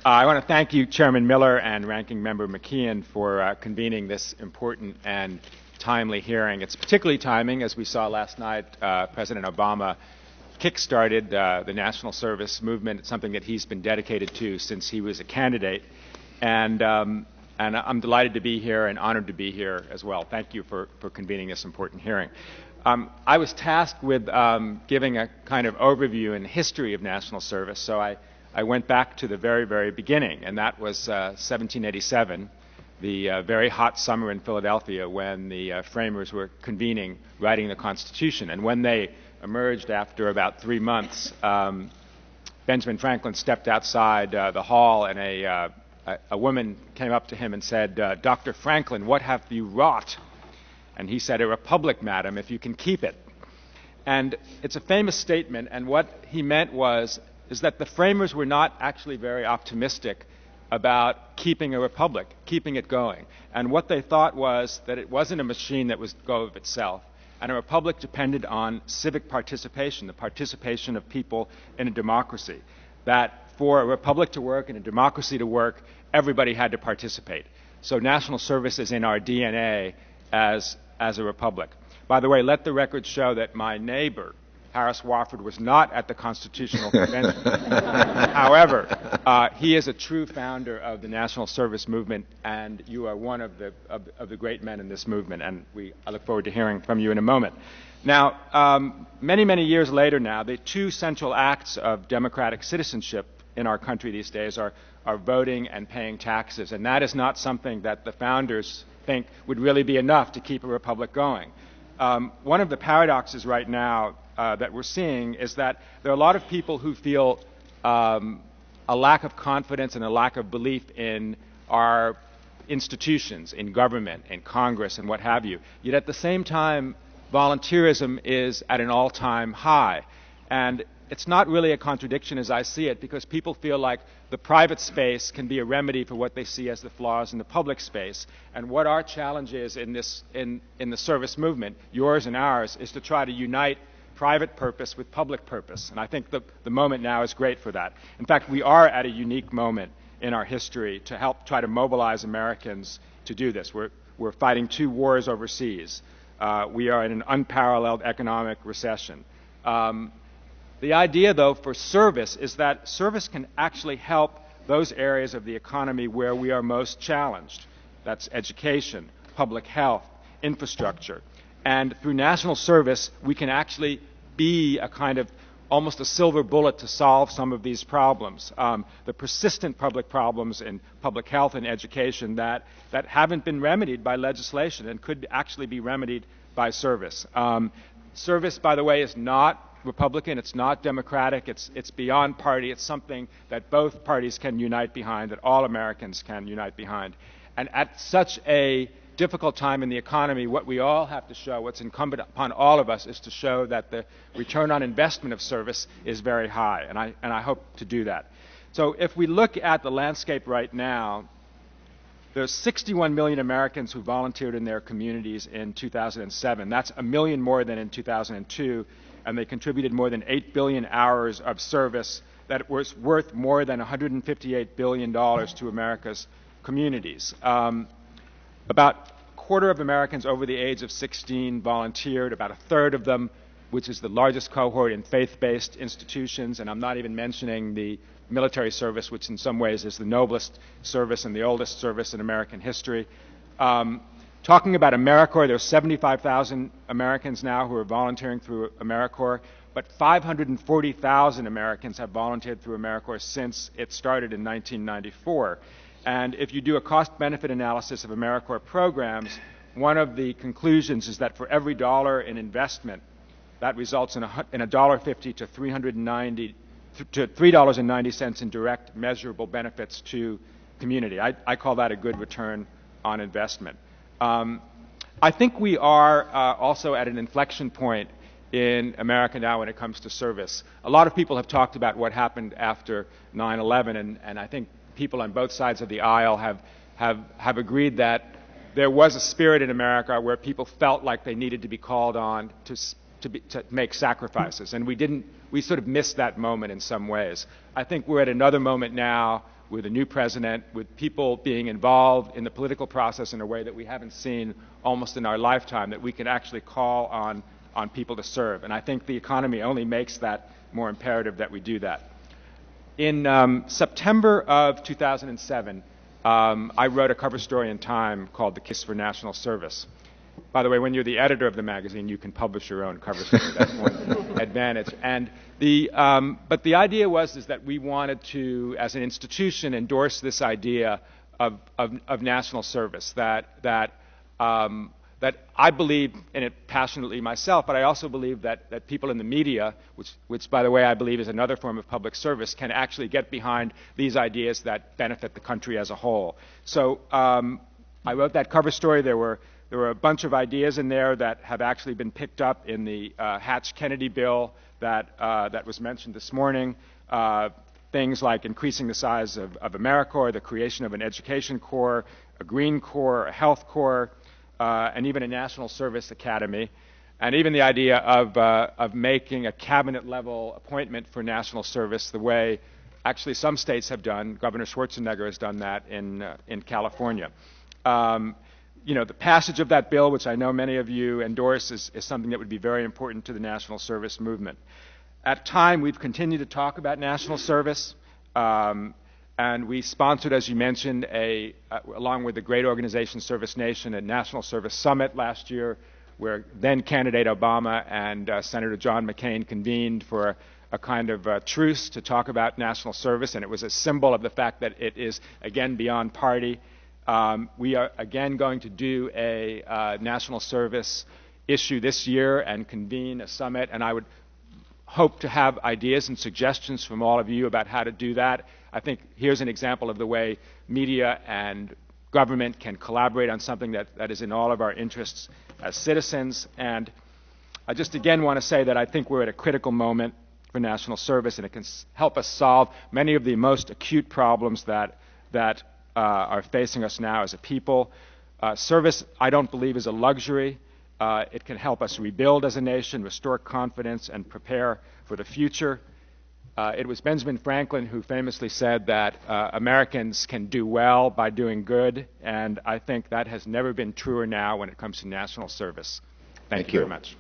I want to thank you, Chairman Miller and Ranking Member McKeon, for convening this important and timely hearing. It's particularly timing, as we saw last night. President Obama kick-started the national service movement. It's something that he's been dedicated to since he was a candidate. And I'm delighted to be here and honored to be here as well. Thank you for convening this important hearing. I was tasked with giving a kind of overview and history of national service, so I went back to the very, very beginning, and that was 1787, the very hot summer in Philadelphia when the framers were convening, writing the Constitution. And when they emerged after about 3 months, Benjamin Franklin stepped outside the hall, and a woman came up to him and said, "Dr. Franklin, what have you wrought?" And he said, "A republic, madam, if you can keep it." And it's a famous statement, and what he meant is that the framers were not actually very optimistic about keeping a republic, keeping it going. And what they thought was that it wasn't a machine that would go of itself, and a republic depended on civic participation, the participation of people in a democracy. That for a republic to work and a democracy to work, everybody had to participate. So national service is in our DNA as a republic. By the way, let the record show that my neighbor, Harris Wofford, was not at the Constitutional Convention. However, he is a true founder of the national service movement, and you are one of the great men in this movement, and I look forward to hearing from you in a moment. Now, many, many years later now, the two central acts of democratic citizenship in our country these days are voting and paying taxes, and that is not something that the founders think would really be enough to keep a republic going. One of the paradoxes right now that we're seeing is that there are a lot of people who feel a lack of confidence and a lack of belief in our institutions, in government, in Congress, and what have you. Yet at the same time, volunteerism is at an all-time high. And it's not really a contradiction as I see it, because people feel like the private space can be a remedy for what they see as the flaws in the public space. And what our challenge is in the service movement, yours and ours, is to try to unite private purpose with public purpose. And I think the moment now is great for that. In fact, we are at a unique moment in our history to help try to mobilize Americans to do this. We're fighting 2 wars overseas. We are in an unparalleled economic recession. The idea, though, for service is that service can actually help those areas of the economy where we are most challenged. That's education, public health, infrastructure. And through national service, we can actually be a kind of almost a silver bullet to solve some of these problems. The persistent public problems in public health and education that haven't been remedied by legislation and could actually be remedied by service. Service, by the way, is not Republican, it's not Democratic, it's beyond party, it's something that both parties can unite behind, that all Americans can unite behind. And at such a difficult time in the economy, what we all have to show, what's incumbent upon all of us, is to show that the return on investment of service is very high, and I hope to do that. So if we look at the landscape right now, there's 61 million Americans who volunteered in their communities in 2007. That's 1 million more than in 2002, and they contributed more than 8 billion hours of service that was worth more than $158 billion to America's communities. About a quarter of Americans over the age of 16 volunteered, about a third of them, which is the largest cohort, in faith-based institutions, and I'm not even mentioning the military service, which in some ways is the noblest service and the oldest service in American history. Talking about AmeriCorps, there are 75,000 Americans now who are volunteering through AmeriCorps, but 540,000 Americans have volunteered through AmeriCorps since it started in 1994. And if you do a cost-benefit analysis of AmeriCorps programs, one of the conclusions is that for every dollar in investment, that results in $1.50 to $3.90 in direct measurable benefits to community. I call that a good return on investment. I think we are also at an inflection point in America now when it comes to service. A lot of people have talked about what happened after 9/11, and I think people on both sides of the aisle have agreed that there was a spirit in America where people felt like they needed to be called on to make sacrifices, and we sort of missed that moment in some ways. I think we're at another moment now with a new president, with people being involved in the political process in a way that we haven't seen almost in our lifetime, that we can actually call on people to serve. And I think the economy only makes that more imperative that we do that. In September of 2007, I wrote a cover story in Time called The Kiss for National Service. By the way, when you're the editor of the magazine, you can publish your own cover story. That's one advantage. And but the idea was that we wanted to, as an institution, endorse this idea of national service. That I believe in it passionately myself, but I also believe that people in the media, which by the way I believe is another form of public service, can actually get behind these ideas that benefit the country as a whole. So I wrote that cover story. There were a bunch of ideas in there that have actually been picked up in the Hatch-Kennedy bill that was mentioned this morning. Things like increasing the size of AmeriCorps, the creation of an education corps, a green corps, a health corps, and even a national service academy, and even the idea of making a cabinet-level appointment for national service the way actually some states have done. Governor Schwarzenegger has done that in California. The passage of that bill, which I know many of you endorse, is something that would be very important to the national service movement. At Time, we've continued to talk about national service, and we sponsored, as you mentioned, along with the great organization Service Nation, a national service summit last year, where then candidate Obama and Senator John McCain convened for a kind of truce to talk about national service, and it was a symbol of the fact that it is, again, beyond party. We are again going to do a national service issue this year and convene a summit, and I would hope to have ideas and suggestions from all of you about how to do that. I think here's an example of the way media and government can collaborate on something that is in all of our interests as citizens. And I just again want to say that I think we're at a critical moment for national service, and it can help us solve many of the most acute problems that are facing us now as a people. Service, I don't believe, is a luxury. It can help us rebuild as a nation, restore confidence, and prepare for the future. It was Benjamin Franklin who famously said that Americans can do well by doing good, and I think that has never been truer now when it comes to national service. Thank you very much.